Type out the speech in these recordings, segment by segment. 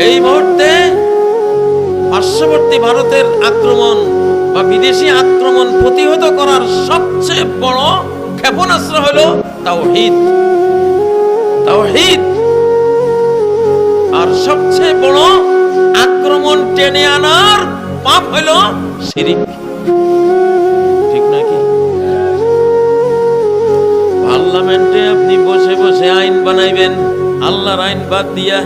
এই মুহূর্তে পার্শ্ববর্তী ভারতের আক্রমণ বা বিদেশি আক্রমণ প্রতিহত করার সবচেয়ে বড় ক্ষেপণাস্ত্র হলো তাওহীদ। তাওহীদ। আর সবচেয়ে বড় আক্রমণ টেনে আনার পাপ হলো শিরিক। ঠিক নাকি? পার্লামেন্টে আপনি বসে বসে আইন বানাইবেন আল্লাহর আইন বাদ দিয়া,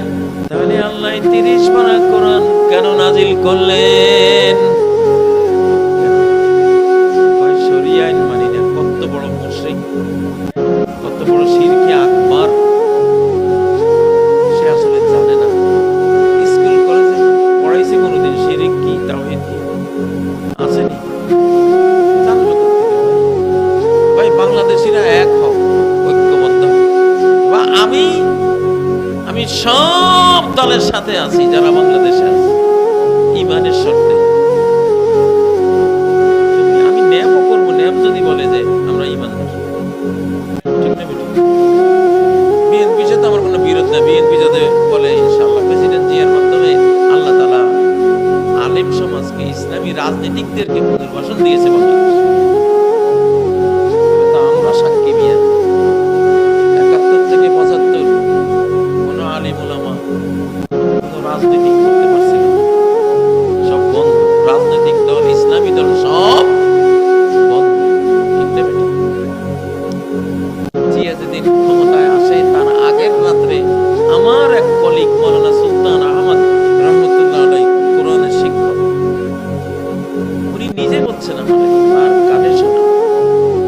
তাহলে আল্লাহ 30 পারা কোরআন কেন নাজিল করলেন? শরিয়া আইন মানি না। কত বড় মুশরিক, কত বড় শিরকে আকবার সে আসলে জানে না। স্কুল কলেজে পড়াইছে কোনোদিন শিরিক কি তাওহীদ কি? আসেনি। জানলো কোথেকে ভাই? ভাই বাংলাদেশিরা এক হও, ঐক্যবদ্ধ হও। বা আমি সব দলের সাথে আছি যারা বাংলাদেশে আছে ইমানের শর্তে। আমি ন্যায়ও করবো, ন্যায় যদি বলে যে আমরা ইমানদার, ঠিক না বেঠিক? বিএনপির সাথে আমার কোনো বিরোধ না। বিএনপি যাতে বলে ইনশাআল্লাহ প্রেসিডেন্ট জিয়ার মাধ্যমে আল্লাহ তাআলা আলেম সমাজকে, ইসলামী রাজনীতিকদেরকে পুনর্বাসন দিয়েছে বাংলাদেশ। তা আমরা সাক্ষী মিয়া 71 থেকে 75 কোন আলেম ওলামা কোন রাজনীতিক করতে পারছিল না। সব বন্ধ। রাজনৈতিক দল, ইসলামী দল সব বন্ধ। ঠিক না বেঠিক? জিয়া যেদিন ক্ষমতায় আসে তার আগের রাত্রে আমার এক কলিগ মাওলানা সুলতান আহমদ রহমতুল্লাহ আলাইহি, কোরআনের শিক্ষক, উনি নিজে বলছেন আমাদের, তার কানে শোনা,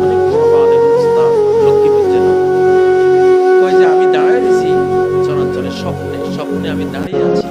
অনেক বড় আলেম উস্তাদ, লক্ষ্মীপুর জেলা। কয় যে আমি দাঁড়ায় আছি চরাঞ্চলে, স্বপ্নে আমি দাঁড়িয়ে আছি,